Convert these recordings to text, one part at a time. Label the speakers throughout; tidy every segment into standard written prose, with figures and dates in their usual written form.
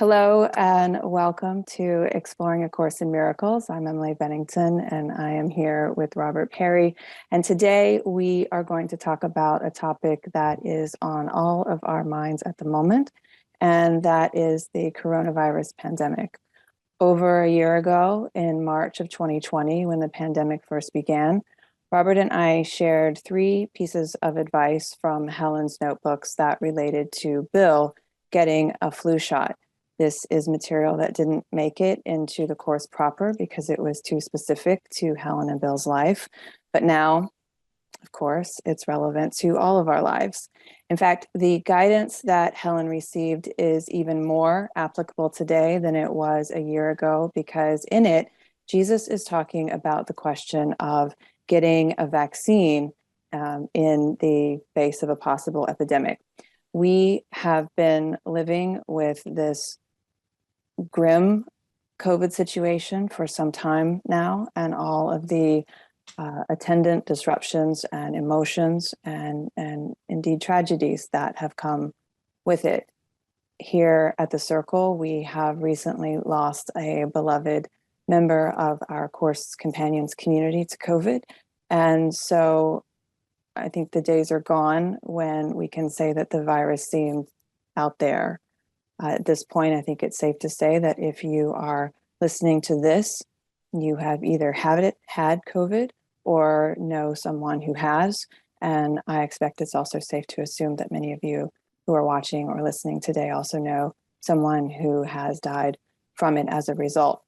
Speaker 1: Hello and welcome to Exploring A Course in Miracles. I'm Emily Bennington and I am here with Robert Perry. And today we are going to talk about a topic that is on all of our minds at the moment, and that is the coronavirus pandemic. Over a year ago, in March of 2020, when the pandemic first began, Robert and I shared 3 pieces of advice from Helen's notebooks that related to Bill getting a flu shot. This is material that didn't make it into the course proper because it was too specific to Helen and Bill's life. But now, of course, it's relevant to all of our lives. In fact, the guidance that Helen received is even more applicable today than it was a year ago, because in it, Jesus is talking about the question of getting a vaccine in the face of a possible epidemic. We have been living with this grim COVID situation for some time now, and all of the attendant disruptions and emotions and indeed tragedies that have come with it. Here at the Circle, we have recently lost a beloved member of our Course Companions community to COVID. And so I think the days are gone when we can say that the virus seemed out there. At this point, I think it's safe to say that if you are listening to this, you have either had COVID or know someone who has. And I expect it's also safe to assume that many of you who are watching or listening today also know someone who has died from it as a result.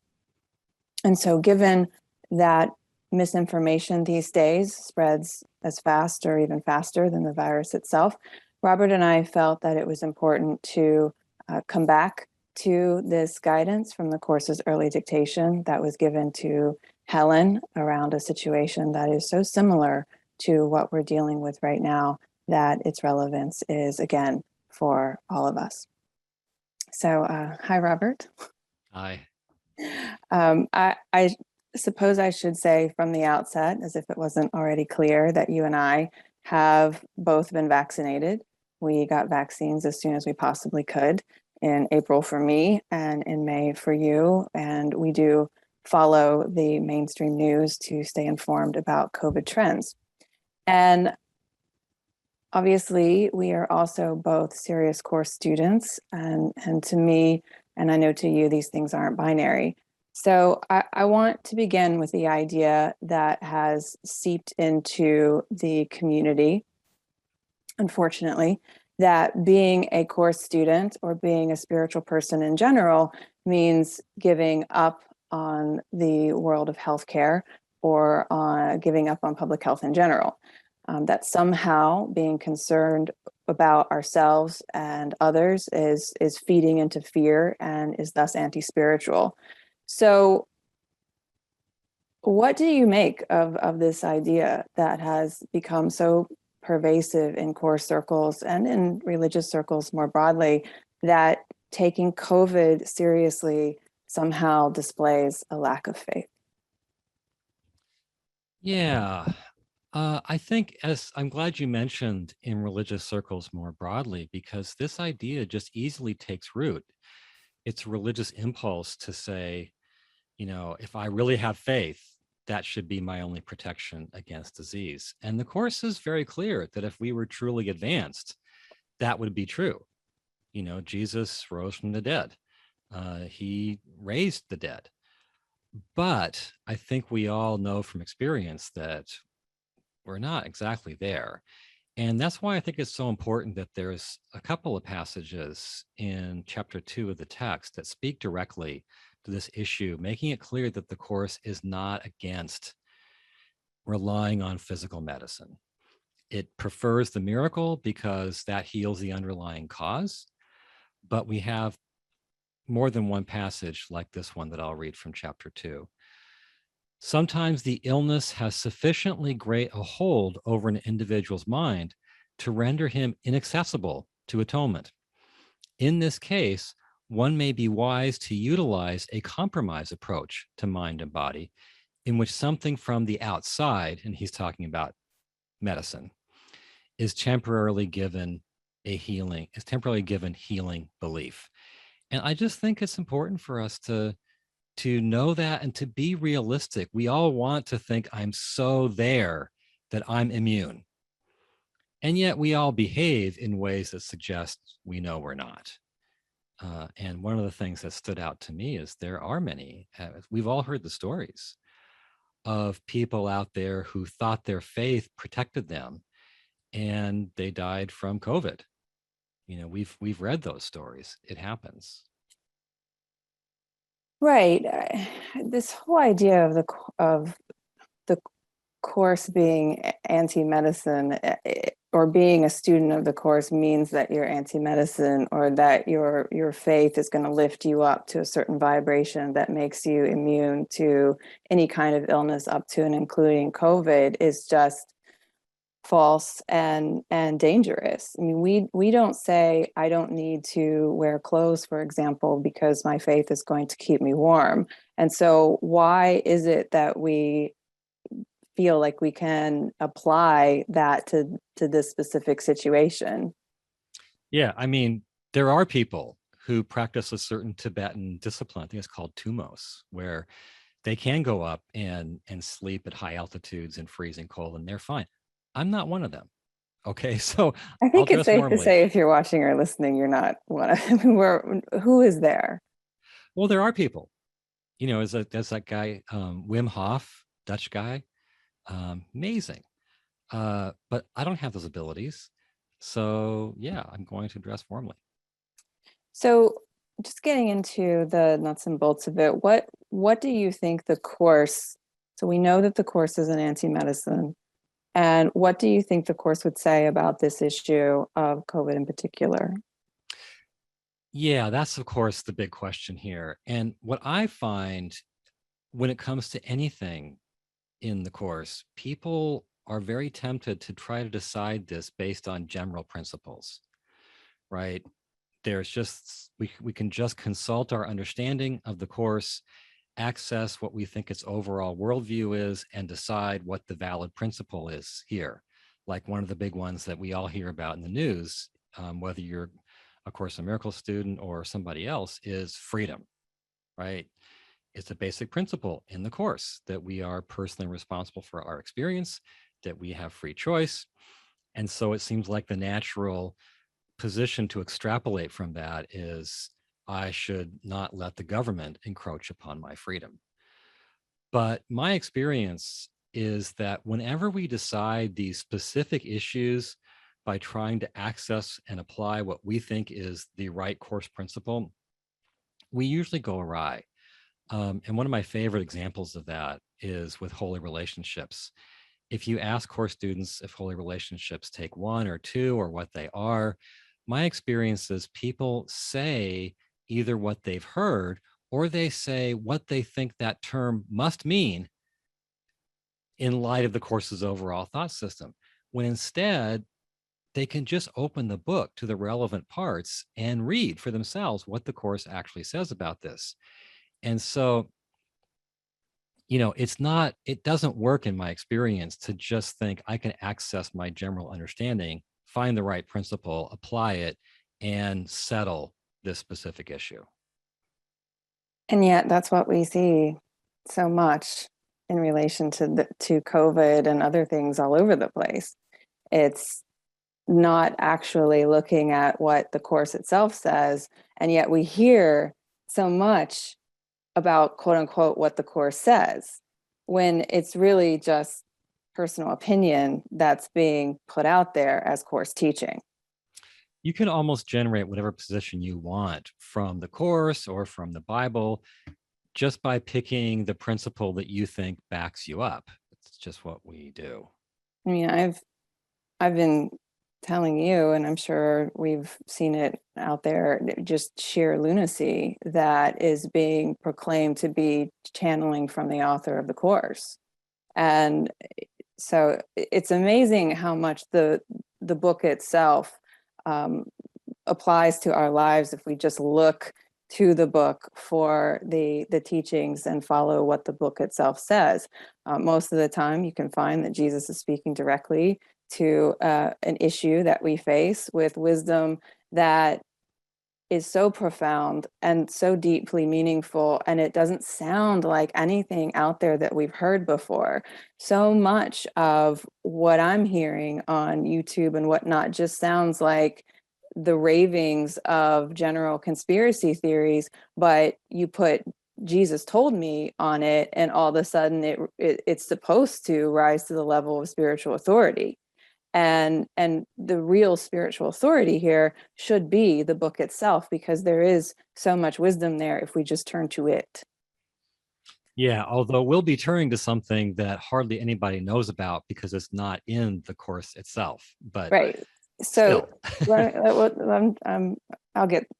Speaker 1: And so given that misinformation these days spreads as fast or even faster than the virus itself, Robert and I felt that it was important to come back to this guidance from the course's early dictation that was given to Helen around a situation that is so similar to what we're dealing with right now that its relevance is, again, for all of us. So, hi, Robert.
Speaker 2: Hi.
Speaker 1: I suppose I should say from the outset, as if it wasn't already clear, that you and I have both been vaccinated. We got vaccines as soon as we possibly could, in April for me and in May for you. And we do follow the mainstream news to stay informed about COVID trends. And obviously, we are also both serious course students. And to me, and I know to you, these things aren't binary. So I want to begin with the idea that has seeped into the community, unfortunately, that being a course student or being a spiritual person in general means giving up on the world of healthcare or giving up on public health in general. That somehow being concerned about ourselves and others is feeding into fear and is thus anti-spiritual. So what do you make of this idea that has become so pervasive in course circles and in religious circles more broadly, that taking COVID seriously somehow displays a lack of faith?
Speaker 2: Yeah, I think I'm glad you mentioned in religious circles more broadly, because this idea just easily takes root. It's a religious impulse to say, if I really have faith, that should be my only protection against disease. And the Course is very clear that if we were truly advanced, that would be true. Jesus rose from the dead. He raised the dead. But I think we all know from experience that we're not exactly there. And that's why I think it's so important that there's a couple of passages in chapter 2 of the text that speak directly to this issue, making it clear that the Course is not against relying on physical medicine. It prefers the miracle because that heals the underlying cause. But we have more than one passage like this one that I'll read from chapter 2. Sometimes the illness has sufficiently great a hold over an individual's mind to render him inaccessible to atonement. In this case, one may be wise to utilize a compromise approach to mind and body, in which something from the outside, and he's talking about medicine, is temporarily given healing belief. And I just think it's important for us to know that and to be realistic. We all want to think I'm so there that I'm immune. And yet we all behave in ways that suggest we know we're not. And one of the things that stood out to me is there are many, we've all heard the stories of people out there who thought their faith protected them and they died from COVID. You know, we've read those stories. It happens.
Speaker 1: Right. This whole idea of the course being anti-medicine or being a student of the course means that you're anti-medicine or that your faith is going to lift you up to a certain vibration that makes you immune to any kind of illness up to and including COVID is just false and dangerous. I mean, we don't say I don't need to wear clothes, for example, because my faith is going to keep me warm. And so why is it that we feel like we can apply that to this specific situation?
Speaker 2: Yeah, I mean, there are people who practice a certain Tibetan discipline. I think it's called tumos, where they can go up and sleep at high altitudes in freezing cold, and they're fine. I'm not one of them. Okay, so
Speaker 1: I
Speaker 2: I'll
Speaker 1: think it's
Speaker 2: dress
Speaker 1: safe to
Speaker 2: warmly.
Speaker 1: say if you're watching or listening, you're not one of who is there?
Speaker 2: Well, there are people. You know, there's that guy Wim Hof, Dutch guy, amazing. But I don't have those abilities, so yeah, I'm going to dress warmly.
Speaker 1: So just getting into the nuts and bolts of it, what do you think the course, so we know that the course is an anti-medicine, and what do you think the course would say about this issue of COVID in particular?
Speaker 2: Yeah, that's of course the big question here. And what I find when it comes to anything in the course, people are very tempted to try to decide this based on general principles, right? There's just, we can just consult our understanding of the course, access what we think its overall worldview is, and decide what the valid principle is here. Like one of the big ones that we all hear about in the news, whether you're a Course in Miracles student or somebody else, is freedom, right? It's a basic principle in the course that we are personally responsible for our experience, that we have free choice. And so it seems like the natural position to extrapolate from that is I should not let the government encroach upon my freedom. But my experience is that whenever we decide these specific issues by trying to access and apply what we think is the right course principle, we usually go awry. And one of my favorite examples of that is with holy relationships. If you ask course students if holy relationships take one or two or what they are, my experience is people say either what they've heard or they say what they think that term must mean in light of the course's overall thought system, when instead they can just open the book to the relevant parts and read for themselves what the course actually says about this. And so, you know, it doesn't work in my experience to just think I can access my general understanding, find the right principle, apply it, and settle this specific issue.
Speaker 1: And yet that's what we see so much in relation to COVID and other things all over the place. It's not actually looking at what the course itself says, and yet we hear so much about quote unquote what the course says when it's really just personal opinion that's being put out there as course teaching.
Speaker 2: You can almost generate whatever position you want from the course or from the Bible just by picking the principle that you think backs you up. It's just what we do.
Speaker 1: I mean, I've been telling you, and I'm sure we've seen it out there, just sheer lunacy that is being proclaimed to be channeling from the author of the course. And so it's amazing how much the book itself um, applies to our lives if we just look to the book for the teachings and follow what the book itself says. Most of the time, you can find that Jesus is speaking directly to an issue that we face with wisdom that is so profound and so deeply meaningful, and it doesn't sound like anything out there that we've heard before. So much of what I'm hearing on YouTube and whatnot just sounds like the ravings of general conspiracy theories, but you put Jesus told me on it, and all of a sudden it's supposed to rise to the level of spiritual authority. And the real spiritual authority here should be the book itself, because there is so much wisdom there if we just turn to it.
Speaker 2: Yeah, although we'll be turning to something that hardly anybody knows about because it's not in the course itself, but
Speaker 1: Right. So
Speaker 2: still.
Speaker 1: let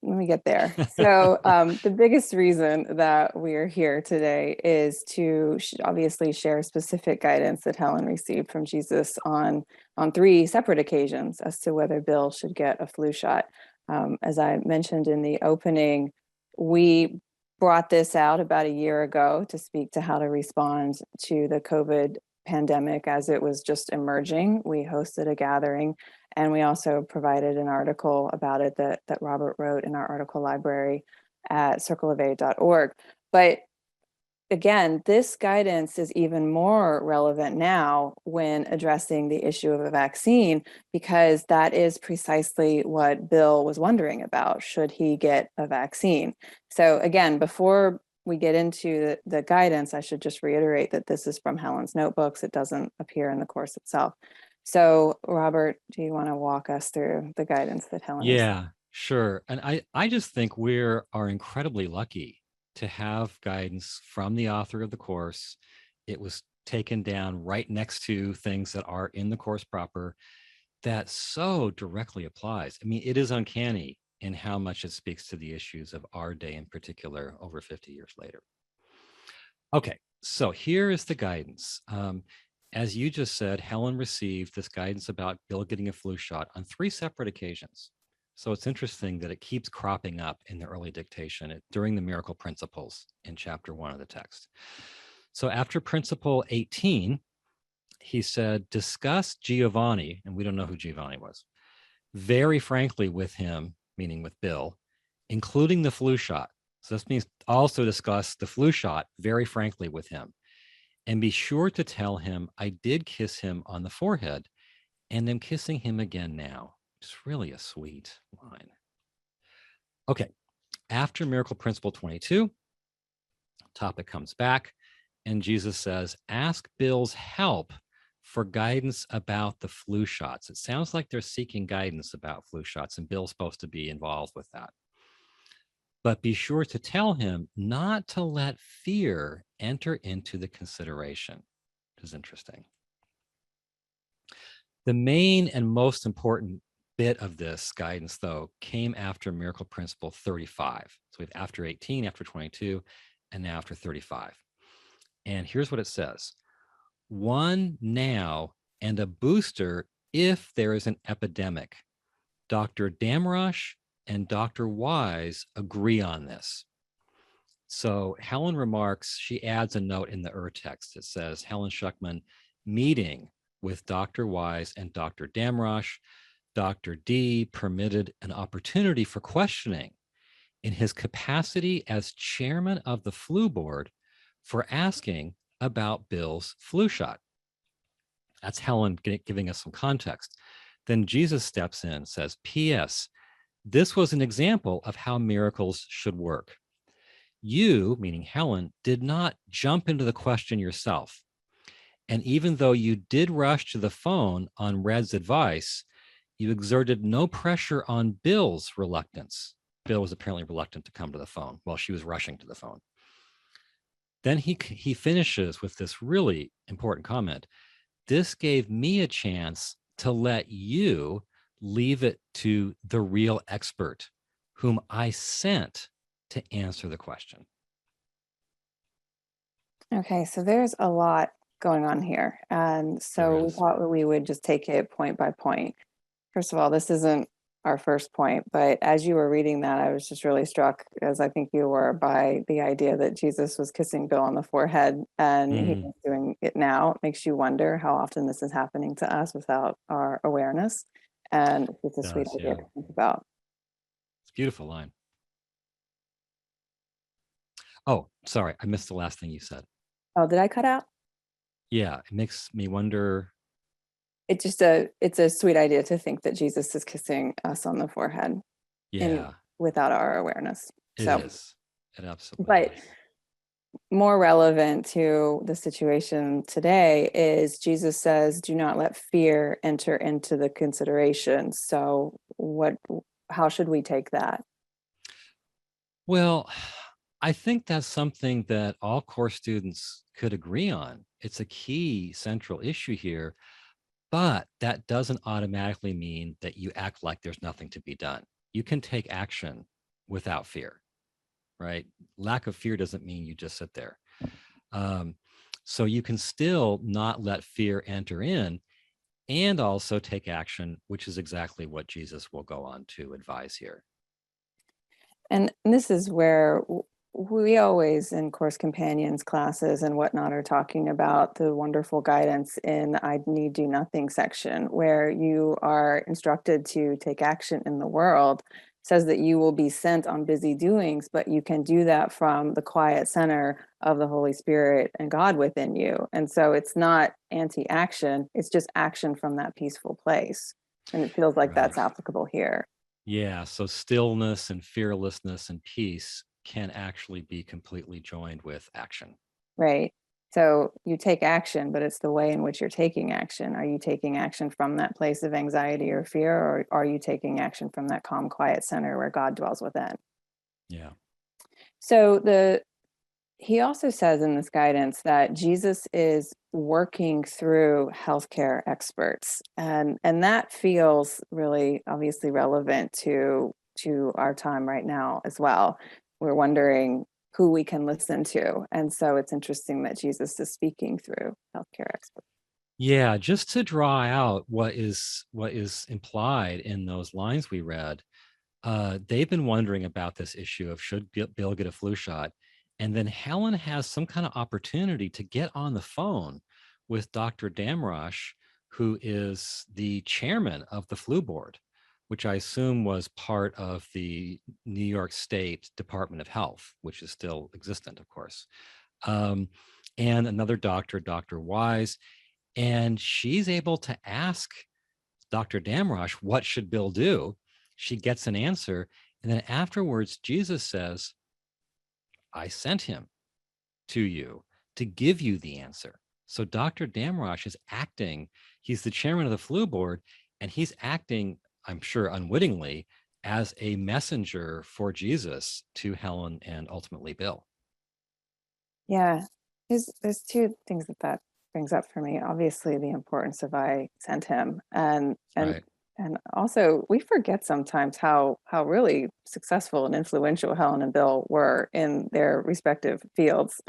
Speaker 1: me get there. So the biggest reason that we're here today is to obviously share specific guidance that Helen received from Jesus on 3 separate occasions as to whether Bill should get a flu shot. As I mentioned in the opening, we brought this out about a year ago to speak to how to respond to the COVID pandemic as it was just emerging. We hosted a gathering, and we also provided an article about it that Robert wrote in our article library at circleofaid.org. But again, this guidance is even more relevant now when addressing the issue of a vaccine, because that is precisely what Bill was wondering about. Should he get a vaccine? So again, before we get into the guidance, I should just reiterate that this is from Helen's notebooks. It doesn't appear in the course itself. So Robert, do you want to walk us through the guidance that Helen received?
Speaker 2: Yeah, sure. And I just think we are incredibly lucky to have guidance from the author of the course. It was taken down right next to things that are in the course proper that so directly applies. I mean, it is uncanny in how much it speaks to the issues of our day in particular over 50 years later. Okay, so here is the guidance. As you just said, Helen received this guidance about Bill getting a flu shot on 3 separate occasions. So it's interesting that it keeps cropping up in the early dictation during the miracle principles in chapter 1 of the text. So after principle 18, he said, discuss Giovanni, and we don't know who Giovanni was, very frankly with him, meaning with Bill, including the flu shot. So this means also discuss the flu shot very frankly with him. And be sure to tell him I did kiss him on the forehead and am kissing him again now. It's really a sweet line. Okay, after miracle principle 22, topic comes back and Jesus says, ask Bill's help for guidance about the flu shots. It sounds like they're seeking guidance about flu shots, and Bill's supposed to be involved with that. But be sure to tell him not to let fear enter into the consideration, which is interesting. The main and most important bit of this guidance, though, came after miracle principle 35. So we have after 18, after 22, and now after 35. And here's what it says. 1 now and a booster if there is an epidemic. Dr. Damrosch and Dr. Wise agree on this. So Helen remarks, she adds a note in the text. It says, Helen Schucman meeting with Dr. Wise and Dr. Damrosch. Dr. D permitted an opportunity for questioning in his capacity as chairman of the flu board for asking about Bill's flu shot. That's Helen giving us some context. Then Jesus steps in, says, P.S. This was an example of how miracles should work. You, meaning Helen, did not jump into the question yourself. And even though you did rush to the phone on Red's advice, you exerted no pressure on Bill's reluctance. Bill was apparently reluctant to come to the phone while she was rushing to the phone. Then he finishes with this really important comment. This gave me a chance to let you leave it to the real expert whom I sent to answer the question.
Speaker 1: Okay, so there's a lot going on here. And so we thought we would just take it point by point. First of all, this isn't our first point, but as you were reading that, I was just really struck, as I think you were, by the idea that Jesus was kissing Bill on the forehead and he was doing it now. It makes you wonder how often this is happening to us without our awareness. And it's a sweet idea to think about.
Speaker 2: It's a beautiful line. Oh, sorry, I missed the last thing you said.
Speaker 1: Oh, did I cut out?
Speaker 2: Yeah, it makes me wonder.
Speaker 1: It's a sweet idea to think that Jesus is kissing us on the forehead in
Speaker 2: Yeah,
Speaker 1: without our awareness.
Speaker 2: it
Speaker 1: So,
Speaker 2: is. It absolutely
Speaker 1: but
Speaker 2: is.
Speaker 1: more relevant to the situation today is Jesus says, do not let fear enter into the consideration. So how should we take that?
Speaker 2: Well, I think that's something that all course students could agree on. It's a key central issue here, but that doesn't automatically mean that you act like there's nothing to be done. You can take action without fear, right? Lack of fear doesn't mean you just sit there. Um, so you can still not let fear enter in and also take action, which is exactly what Jesus will go on to advise here.
Speaker 1: And this is where we always in course companions classes and whatnot are talking about the wonderful guidance in the I need do nothing section, where you are instructed to take action in the world. It says that you will be sent on busy doings, but you can do that from the quiet center of the Holy Spirit and God within you. And so it's not anti-action, it's just action from that peaceful place. And it feels like
Speaker 2: Right.
Speaker 1: that's applicable here.
Speaker 2: Yeah. So stillness and fearlessness and peace can actually be completely joined with action.
Speaker 1: Right. So you take action, but it's the way in which you're taking action. Are you taking action from that place of anxiety or fear, or are you taking action from that calm, quiet center where God dwells within?
Speaker 2: Yeah.
Speaker 1: So he also says in this guidance that Jesus is working through healthcare experts, and that feels really obviously relevant to our time right now as well. We're wondering who we can listen to, and so it's interesting that Jesus is speaking through healthcare experts.
Speaker 2: Yeah. Just to draw out what is implied in those lines we read, they've been wondering about this issue of should Bill get a flu shot? And then Helen has some kind of opportunity to get on the phone with Dr. Damrosch, who is the chairman of the flu board, which I assume was part of the New York State Department of Health, which is still existent, of course. Um, and another doctor, Dr. Wise. And she's able to ask Dr. Damrosch, what should Bill do? She gets an answer. And then afterwards, Jesus says, I sent him to you to give you the answer. So Dr. Damrosch is acting, he's the chairman of the flu board, and he's acting, I'm sure unwittingly, as a messenger for Jesus to Helen and ultimately Bill.
Speaker 1: Yeah, there's two things that brings up for me. Obviously, the importance of I sent him,
Speaker 2: Right.
Speaker 1: and also we forget sometimes how really successful and influential Helen and Bill were in their respective fields.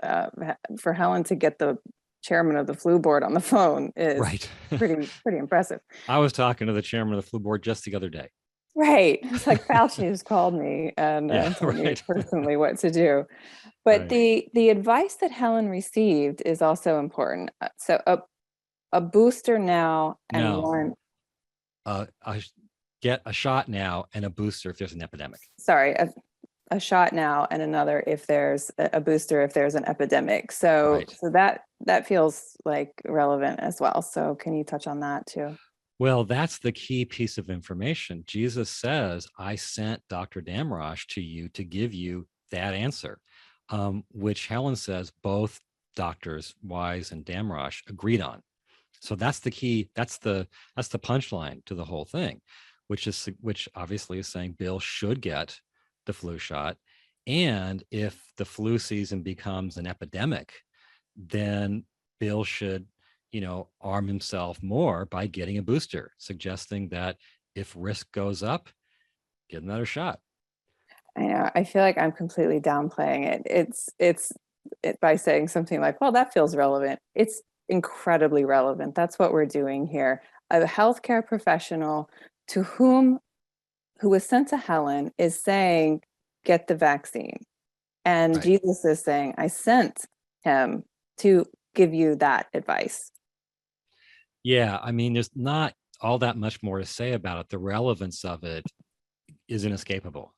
Speaker 1: For Helen to get the chairman of the flu board on the phone is
Speaker 2: Right.
Speaker 1: pretty impressive.
Speaker 2: I was talking to the chairman of the flu board just the other day.
Speaker 1: Right. It's like Fauci has called me
Speaker 2: Yeah,
Speaker 1: and told me
Speaker 2: right.
Speaker 1: personally what to do. But
Speaker 2: Right.
Speaker 1: the advice that Helen received is also important. So a booster now and
Speaker 2: No,
Speaker 1: one,
Speaker 2: I get a shot now and a booster if there's an epidemic.
Speaker 1: sorry, a shot now and another if there's a booster if there's an epidemic.
Speaker 2: Right.
Speaker 1: So that feels like relevant as well. So can you touch on that too?
Speaker 2: Well, that's the key piece of information. Jesus says, I sent Dr. Damrosch to you to give you that answer, which Helen says both doctors, Wise and Damrosch, agreed on. So that's the key. That's the punchline to the whole thing, which obviously is saying Bill should get the flu shot. And if the flu season becomes an epidemic, then Bill should, arm himself more by getting a booster, suggesting that if risk goes up, get another shot.
Speaker 1: I know. I feel like I'm completely downplaying it. It's by saying something like, "Well, that feels relevant." It's incredibly relevant. That's what we're doing here. A healthcare professional to who was sent to Helen is saying, "Get the vaccine," and
Speaker 2: Right.
Speaker 1: Jesus is saying, "I sent him to give you that advice."
Speaker 2: Yeah. I mean, there's not all that much more to say about it. The relevance of it is inescapable.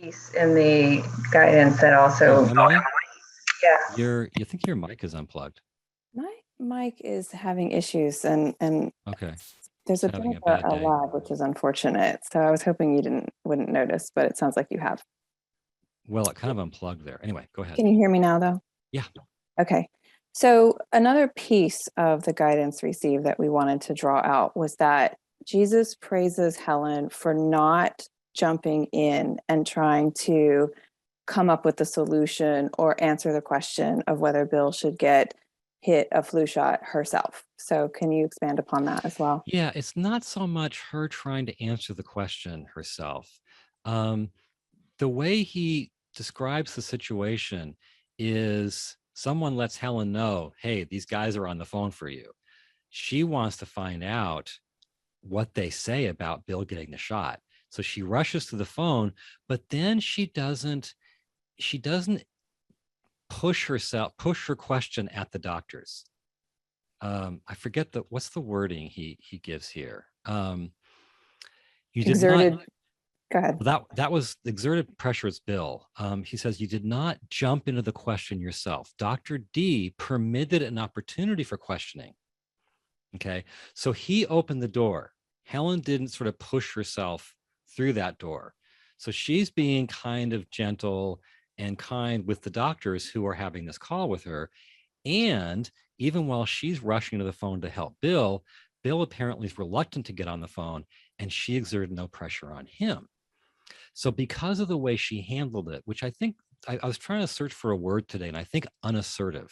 Speaker 3: piece in the guidance that
Speaker 2: Oh,
Speaker 3: also,
Speaker 2: Emily,
Speaker 3: yeah.
Speaker 2: you think your mic is unplugged.
Speaker 1: My mic is having issues and
Speaker 2: Okay.
Speaker 1: there's
Speaker 2: It's
Speaker 1: a bit
Speaker 2: having a
Speaker 1: of
Speaker 2: bad
Speaker 1: a
Speaker 2: day.
Speaker 1: lag, which is unfortunate. So I was hoping you wouldn't notice, but it sounds like you have.
Speaker 2: Well, it kind of unplugged there. Anyway, go ahead.
Speaker 1: Can you hear me now though?
Speaker 2: Yeah.
Speaker 1: Okay. So another piece of the guidance received that we wanted to draw out was that Jesus praises Helen for not jumping in and trying to come up with the solution or answer the question of whether Bill should get hit a flu shot herself. So can you expand upon that as well?
Speaker 2: Yeah, it's not so much her trying to answer the question herself. Um, the way he describes the situation is someone lets Helen know, hey, these guys are on the phone for you. She wants to find out what they say about Bill getting the shot. So she rushes to the phone, but then she doesn't push her question at the doctors. I forget what's the wording he gives here. You did not.
Speaker 1: Exerted, go ahead.
Speaker 2: That was exerted pressure is Bill. He says you did not jump into the question yourself. Dr. D permitted an opportunity for questioning. Okay, so he opened the door. Helen didn't sort of push herself through that door. So she's being kind of gentle and kind with the doctors who are having this call with her. And even while she's rushing to the phone to help Bill, Bill apparently is reluctant to get on the phone, and she exerted no pressure on him. So, because of the way she handled it, which I think I was trying to search for a word today, and I think unassertive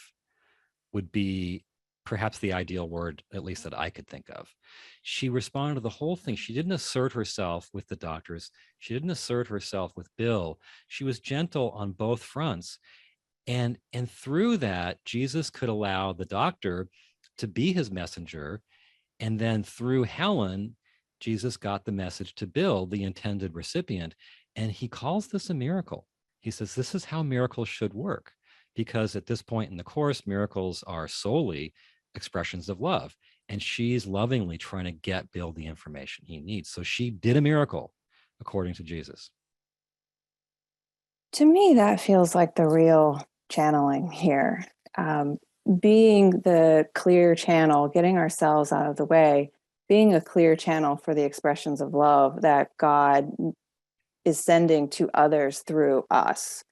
Speaker 2: would be perhaps the ideal word, at least that I could think of. She responded to the whole thing. She didn't assert herself with the doctors, she didn't assert herself with Bill. She was gentle on both fronts. And through that, Jesus could allow the doctor to be his messenger. And then through Helen, Jesus got the message to Bill, the intended recipient. And he calls this a miracle. He says, this is how miracles should work. Because at this point in the course, miracles are solely expressions of love. And she's lovingly trying to get Bill the information he needs. So she did a miracle, according to Jesus.
Speaker 1: To me, that feels like the real channeling here. Being the clear channel, getting ourselves out of the way, being a clear channel for the expressions of love that God is sending to others through us.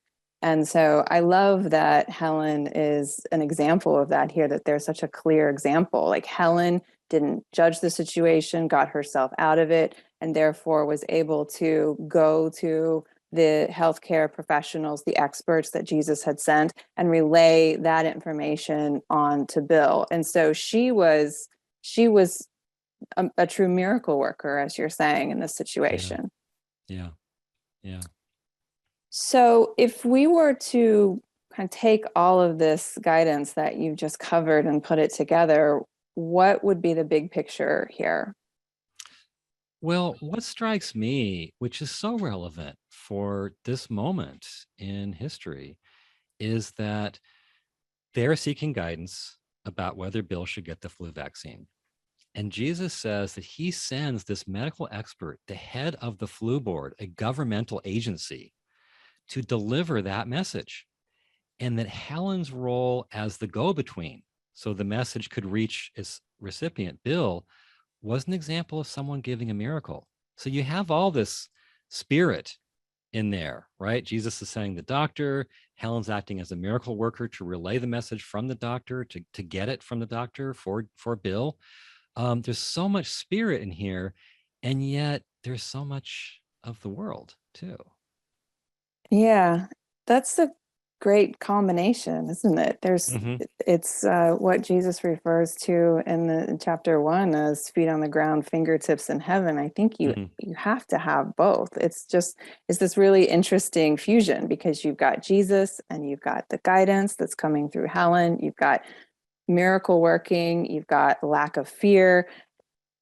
Speaker 1: And so I love that Helen is an example of that here, that there's such a clear example. Like Helen didn't judge the situation, got herself out of it, and therefore was able to go to the healthcare professionals, the experts that Jesus had sent, and relay that information on to Bill. And so she was a true miracle worker, as you're saying, in this
Speaker 2: Yeah,
Speaker 1: situation.
Speaker 2: yeah, yeah.
Speaker 1: So if we were to kind of take all of this guidance that you've just covered and put it together, what would be the big picture here?
Speaker 2: Well, what strikes me, which is so relevant for this moment in history, is that they're seeking guidance about whether Bill should get the flu vaccine. And Jesus says that he sends this medical expert, the head of the flu board, a governmental agency, to deliver that message. And that Helen's role as the go between, so the message could reach its recipient, Bill, was an example of someone giving a miracle. So you have all this spirit in there, right? Jesus is sending the doctor, Helen's acting as a miracle worker to relay the message from the doctor, to get it from the doctor for Bill. There's so much spirit in here, and yet there's so much of the world too.
Speaker 1: Yeah, that's a great combination, isn't it?
Speaker 2: Mm-hmm.
Speaker 1: It's what Jesus refers to in chapter 1 as feet on the ground, fingertips in heaven. I think you
Speaker 2: Mm-hmm.
Speaker 1: you have to have both. It's this really interesting fusion because you've got Jesus and you've got the guidance that's coming through Helen. You've got miracle working. You've got lack of fear,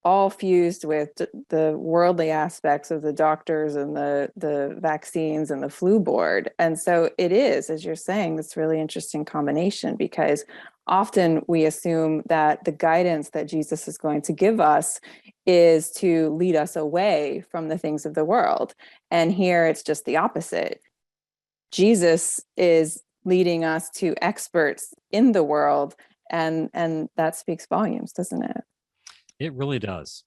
Speaker 1: all fused with the worldly aspects of the doctors and the vaccines and the flu board. And so it is, as you're saying, this really interesting combination, because often we assume that the guidance that Jesus is going to give us is to lead us away from the things of the world. And here it's just the opposite. Jesus is leading us to experts in the world, and that speaks volumes, doesn't it?
Speaker 2: It really does.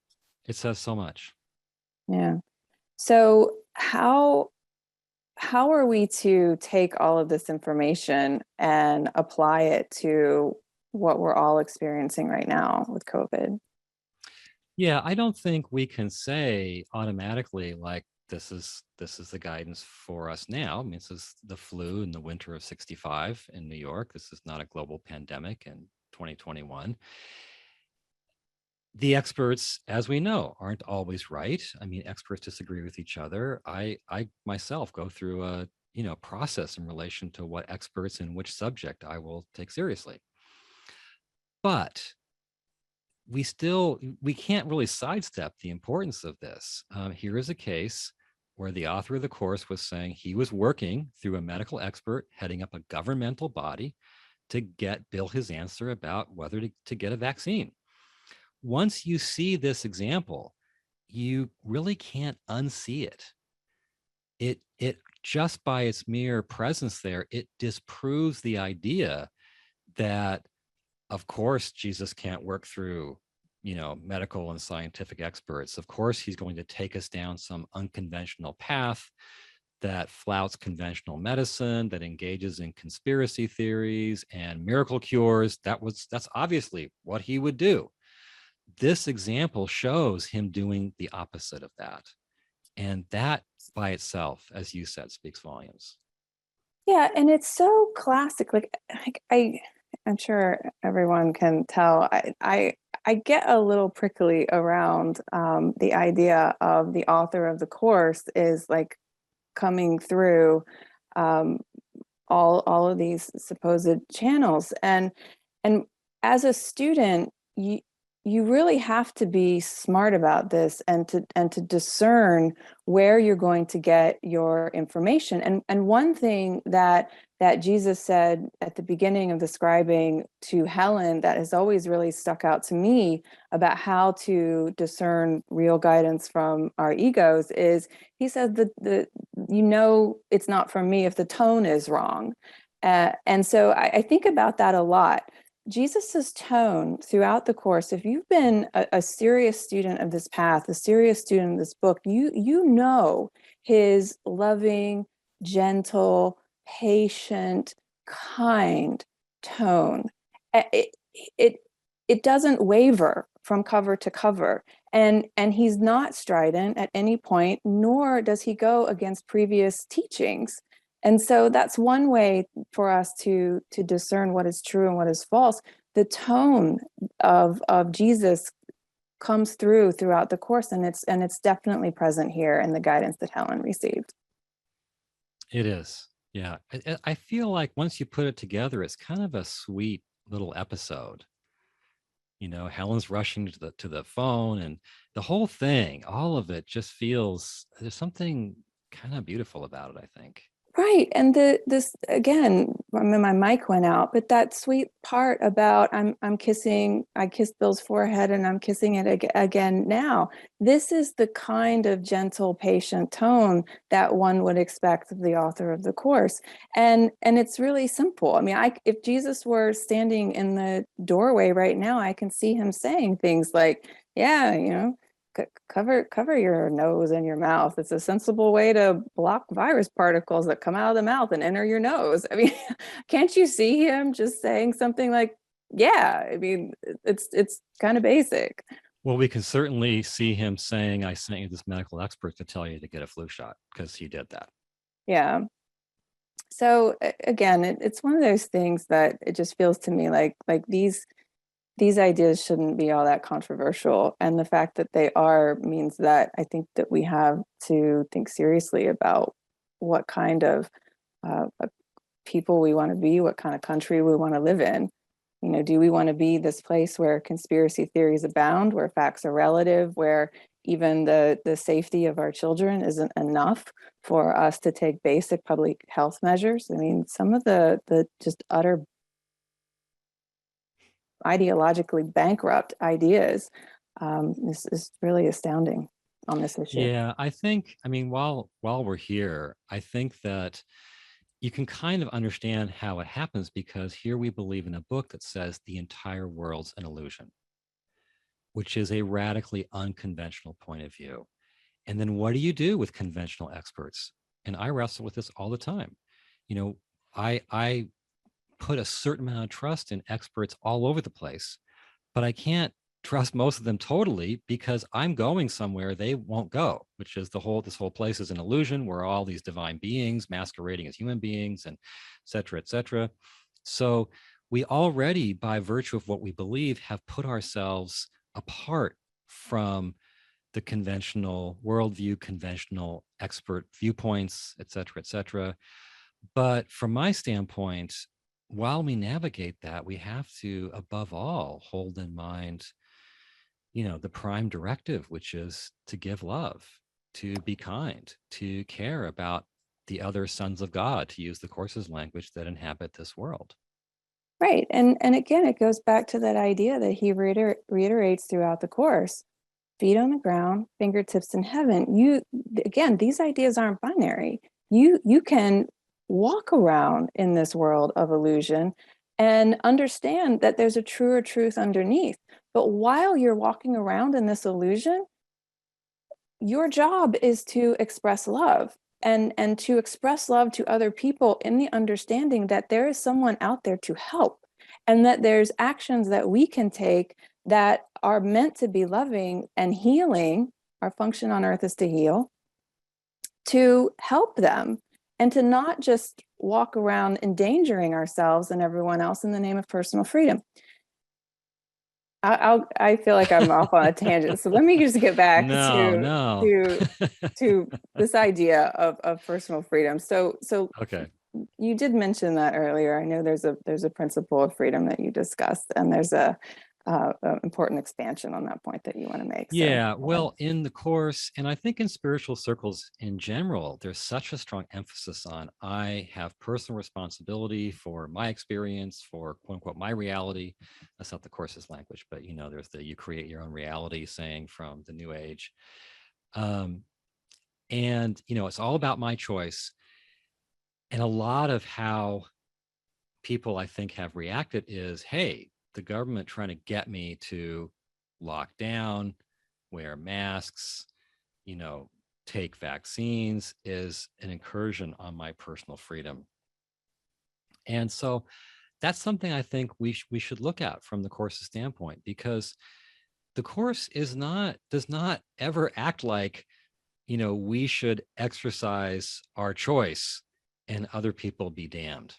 Speaker 2: It says so much.
Speaker 1: Yeah. So how are we to take all of this information and apply it to what we're all experiencing right now with COVID?
Speaker 2: Yeah, I don't think we can say automatically like this is the guidance for us now. I mean, this is the flu in the winter of 65 in New York. This is not a global pandemic in 2021. The experts, as we know, aren't always right. I mean, experts disagree with each other. I myself go through a process in relation to what experts in which subject I will take seriously. But we can't really sidestep the importance of this. Here is a case where the author of the course was saying he was working through a medical expert heading up a governmental body to get Bill his answer about whether to get a vaccine. Once you see this example, you really can't unsee it. It just by its mere presence there, it disproves the idea that, of course, Jesus can't work through, medical and scientific experts. Of course, he's going to take us down some unconventional path that flouts conventional medicine, that engages in conspiracy theories and miracle cures. That's obviously what he would do. This example shows him doing the opposite of that. And that by itself, as you said, speaks volumes.
Speaker 1: Yeah, and it's so classic. Like I'm sure everyone can tell. I get a little prickly around the idea of the author of the course is like coming through um, all of these supposed channels, and as a student, you really have to be smart about this and to discern where you're going to get your information. And one thing that Jesus said at the beginning of describing to Helen that has always really stuck out to me about how to discern real guidance from our egos is he said that it's not from me if the tone is wrong. And so I think about that a lot. Jesus's tone throughout the course, if you've been a serious student of this path, a serious student of this book, you know his loving, gentle, patient, kind tone. It, it, it doesn't waver from cover to cover. And he's not strident at any point, nor does he go against previous teachings. And so that's one way for us to discern what is true and what is false. The tone of Jesus comes throughout the course, and it's definitely present here in the guidance that Helen received.
Speaker 2: It is. Yeah. I feel like once you put it together, it's kind of a sweet little episode. Helen's rushing to the phone, and the whole thing, all of it just feels, there's something kind of beautiful about it, I think.
Speaker 1: Right. And this again, I mean, my mic went out, but that sweet part about I kissed Bill's forehead and I'm kissing it again now. This is the kind of gentle, patient tone that one would expect of the author of the course. And it's really simple. I mean, if Jesus were standing in the doorway right now, I can see him saying things like, yeah, cover your nose and your mouth. It's a sensible way to block virus particles that come out of the mouth and enter your nose. I mean, can't you see him just saying something like, yeah, I mean, it's kind of basic.
Speaker 2: Well, we can certainly see him saying, I sent you this medical expert to tell you to get a flu shot, because he did that.
Speaker 1: Yeah. So again, it's one of those things that it just feels to me like these ideas shouldn't be all that controversial. And the fact that they are means that I think that we have to think seriously about what kind of people we want to be, what kind of country we want to live in. Do we want to be this place where conspiracy theories abound, where facts are relative, where even the safety of our children isn't enough for us to take basic public health measures? I mean, some of the just utter ideologically bankrupt ideas is really astounding. on this issue?
Speaker 2: Yeah, I mean, while we're here, I think that you can kind of understand how it happens, because here we believe in a book that says the entire world's an illusion, which is a radically unconventional point of view. And then what do you do with conventional experts? And I wrestle with this all the time. You know, I put a certain amount of trust in experts all over the place, but I can't trust most of them totally, because I'm going somewhere they won't go, which is this whole place is an illusion. We're all these divine beings masquerading as human beings, and et cetera, et cetera. So we already, by virtue of what we believe, have put ourselves apart from the conventional worldview, conventional expert viewpoints, et cetera, et cetera. But from my standpoint, while we navigate that, we have to, above all, hold in mind, the prime directive, which is to give love, to be kind, to care about the other sons of God, to use the Course's language, that inhabit this world.
Speaker 1: Right. And again, it goes back to that idea that he reiterates throughout the Course: feet on the ground, fingertips in heaven. Again, these ideas aren't binary. You can walk around in this world of illusion and understand that there's a truer truth underneath. But while you're walking around in this illusion, your job is to express love, and to express love to other people in the understanding that there is someone out there to help, and that there's actions that we can take that are meant to be loving and healing. Our function on earth is to heal, to help them, and to not just walk around endangering ourselves and everyone else in the name of personal freedom. I feel like I'm off on a tangent, so let me just get back
Speaker 2: No.
Speaker 1: to this idea of personal freedom. So
Speaker 2: Okay.
Speaker 1: you did mention that earlier. I know there's a principle of freedom that you discussed, and there's a important expansion on that point that you want to make. So,
Speaker 2: Yeah, well, in the Course, and I think in spiritual circles in general, there's such a strong emphasis on, I have personal responsibility for my experience, for quote unquote my reality. That's not the Course's language, but there's the you create your own reality saying from the New Age. And it's all about my choice. And a lot of how people, I think, have reacted is, hey, the government trying to get me to lock down, wear masks, take vaccines, is an incursion on my personal freedom. And so that's something I think we should look at from the Course's standpoint, because the Course does not ever act like, we should exercise our choice and other people be damned.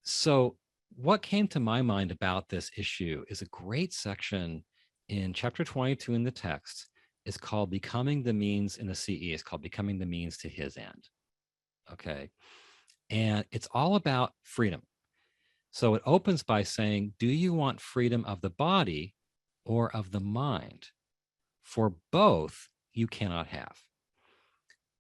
Speaker 2: So what came to my mind about this issue is a great section in chapter 22 in the text. Is called Becoming the Means in the CE. It's called Becoming the Means to His End. Okay. And it's all about freedom. So it opens by saying, do you want freedom of the body or of the mind? For both, you cannot have.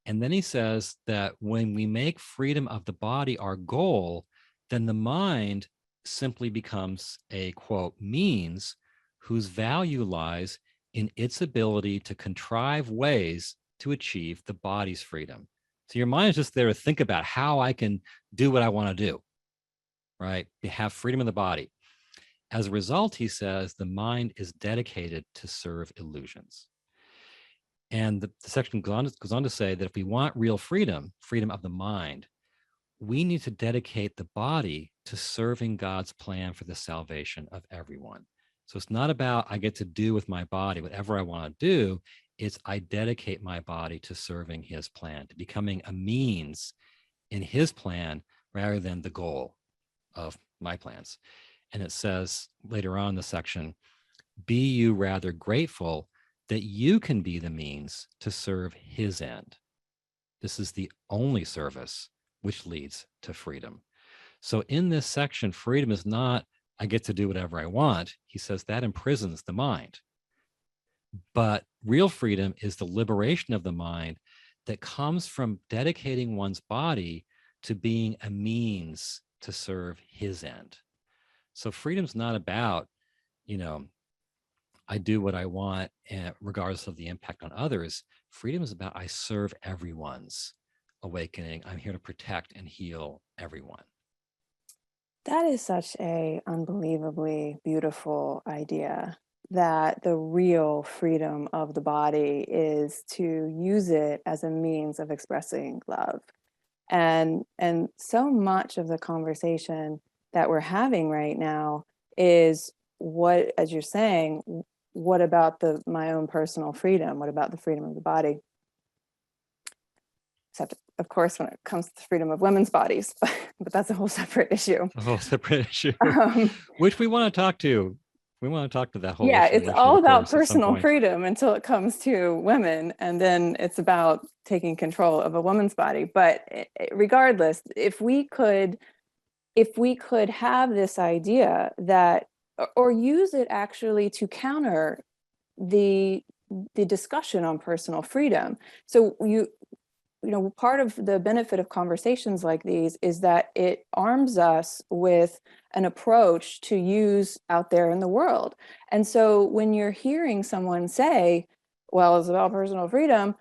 Speaker 2: And then he says that when we make freedom of the body our goal, then the mind simply becomes a, quote, means whose value lies in its ability to contrive ways to achieve the body's freedom. So your mind is just there to think about how I can do what I want to do, right? You have freedom of the body. As a result, he says, the mind is dedicated to serve illusions. And the section goes on to say that if we want real freedom, freedom of the mind, we need to dedicate the body to serving God's plan for the salvation of everyone. So it's not about I get to do with my body whatever I want to do. It's I dedicate my body to serving his plan, to becoming a means in his plan rather than the goal of my plans. And it says later on in the section, be you rather grateful that you can be the means to serve his end. This is the only service which leads to freedom. So in this section, freedom is not, I get to do whatever I want. He says that imprisons the mind. But real freedom is the liberation of the mind that comes from dedicating one's body to being a means to serve his end. So freedom's not about, I do what I want, regardless of the impact on others. Freedom is about I serve everyone's awakening. I'm here to protect and heal everyone.
Speaker 1: That is such a unbelievably beautiful idea, that the real freedom of the body is to use it as a means of expressing love. And so much of the conversation that we're having right now is, what, as you're saying, what about my own personal freedom? What about the freedom of the body? Except, of course, when it comes to the freedom of women's bodies, but that's a whole separate issue.
Speaker 2: A whole separate issue,
Speaker 1: Um,
Speaker 2: which we want to talk to. We want to talk to that whole
Speaker 1: yeah,
Speaker 2: issue.
Speaker 1: it's all about personal freedom until it comes to women, and then it's about taking control of a woman's body. But regardless, if we could have this idea that, or use it actually to counter the discussion on personal freedom. So part of the benefit of conversations like these is that it arms us with an approach to use out there in the world. And so when you're hearing someone say, well, it's about personal freedom,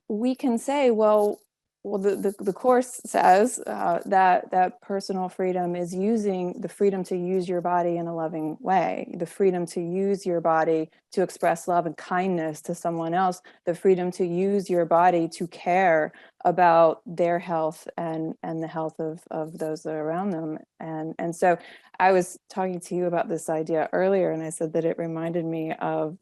Speaker 1: we can say, well, the course says that personal freedom is using the freedom to use your body in a loving way, the freedom to use your body to express love and kindness to someone else, the freedom to use your body to care about their health and the health of those that are around them. And so I was talking to you about this idea earlier, and I said that it reminded me of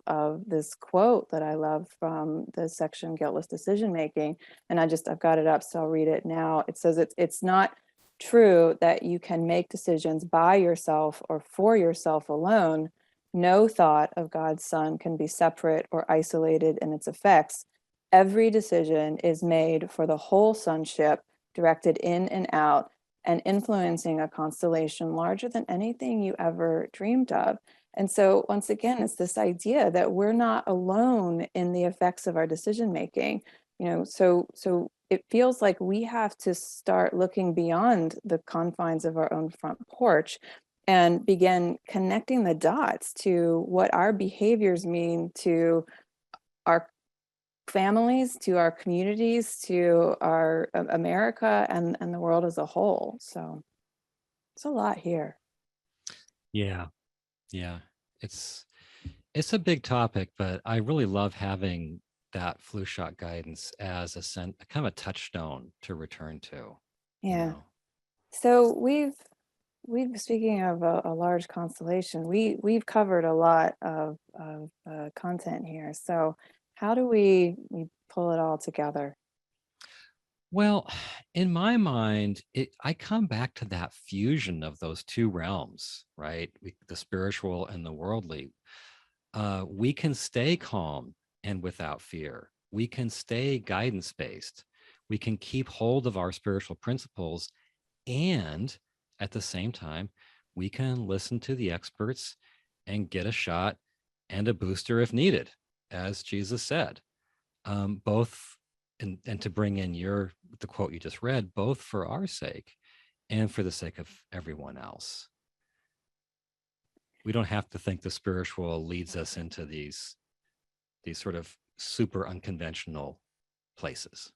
Speaker 1: this quote that I love from the section Guiltless Decision Making. And I've got it up, so I'll read it now. It says, it's not true that you can make decisions by yourself or for yourself alone. No thought of God's Son can be separate or isolated in its effects. Every decision is made for the whole sonship, directed in and out, and influencing a constellation larger than anything you ever dreamed of. And so once again, it's this idea that we're not alone in the effects of our decision making. So it feels like we have to start looking beyond the confines of our own front porch and begin connecting the dots to what our behaviors mean to our families, to our communities, to our America and the world as a whole. So it's a lot here.
Speaker 2: Yeah. It's a big topic, but I really love having that flu shot guidance as a kind of a touchstone to return to.
Speaker 1: Yeah. So we've speaking of a large constellation, we've covered a lot of content here. So how do we pull it all together?
Speaker 2: Well, in my mind, I come back to that fusion of those two realms, right? The spiritual and the worldly. We can stay calm and without fear. We can stay guidance based. We can keep hold of our spiritual principles. And at the same time, we can listen to the experts and get a shot and a booster if needed, as Jesus said. Both, and to bring in the quote you just read, both for our sake and for the sake of everyone else. We don't have to think the spiritual leads us into these sort of super unconventional places.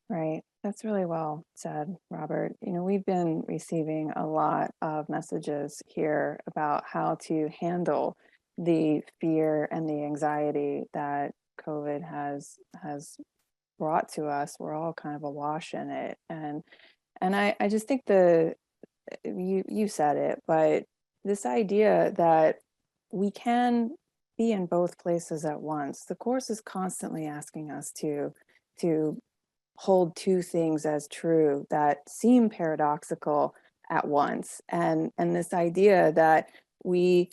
Speaker 1: Right. That's really well said, Robert. We've been receiving a lot of messages here about how to handle the fear and the anxiety that COVID has brought to us. We're all kind of awash in it. And I just think you said it, but this idea that we can be in both places at once. The course is constantly asking us to hold two things as true that seem paradoxical at once, and this idea that we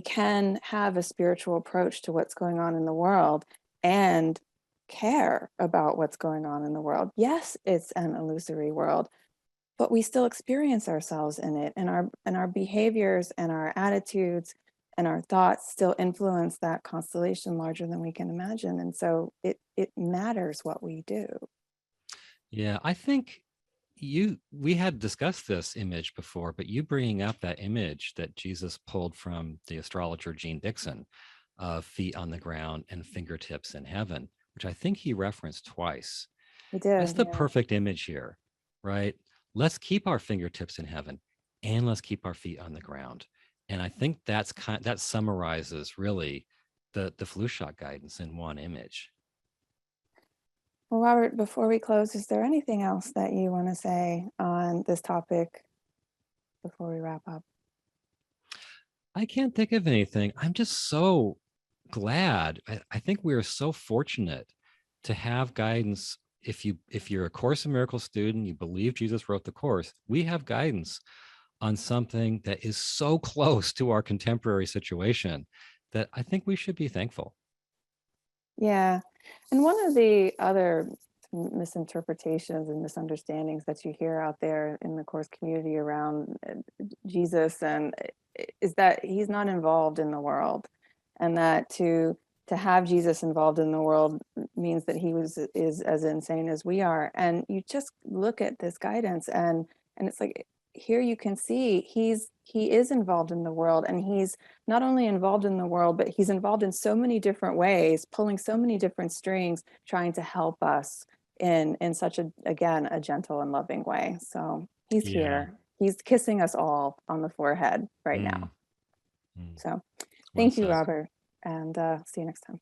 Speaker 1: can have a spiritual approach to what's going on in the world and care about what's going on in the world. Yes, it's an illusory world, but we still experience ourselves in it, and our behaviors and our attitudes and our thoughts still influence that constellation larger than we can imagine. And so it matters what we do.
Speaker 2: Yeah, I think, we had discussed this image before, but you bringing up that image that Jesus pulled from the astrologer Gene Dixon of feet on the ground and fingertips in heaven, which I think he referenced twice.
Speaker 1: We
Speaker 2: That's
Speaker 1: did,
Speaker 2: the
Speaker 1: yeah.
Speaker 2: perfect image here, right? Let's keep our fingertips in heaven and let's keep our feet on the ground. And I think that summarizes really the flu shot guidance in one image.
Speaker 1: Well, Robert, before we close, is there anything else that you want to say on this topic before we wrap up?
Speaker 2: I can't think of anything. I'm just so glad. I think we are so fortunate to have guidance. If you're a Course in Miracles student, you believe Jesus wrote the course, we have guidance on something that is so close to our contemporary situation that I think we should be thankful.
Speaker 1: Yeah. And one of the other misinterpretations and misunderstandings that you hear out there in the course community around Jesus and is that he's not involved in the world, and that to have Jesus involved in the world means that is as insane as we are. And you just look at this guidance and it's like, here you can see he is involved in the world, and he's not only involved in the world, but he's involved in so many different ways, pulling so many different strings, trying to help us in such a gentle and loving way. So he's here. He's kissing us all on the forehead right now. So
Speaker 2: Well
Speaker 1: thank you,
Speaker 2: said.
Speaker 1: Robert, and see you next time.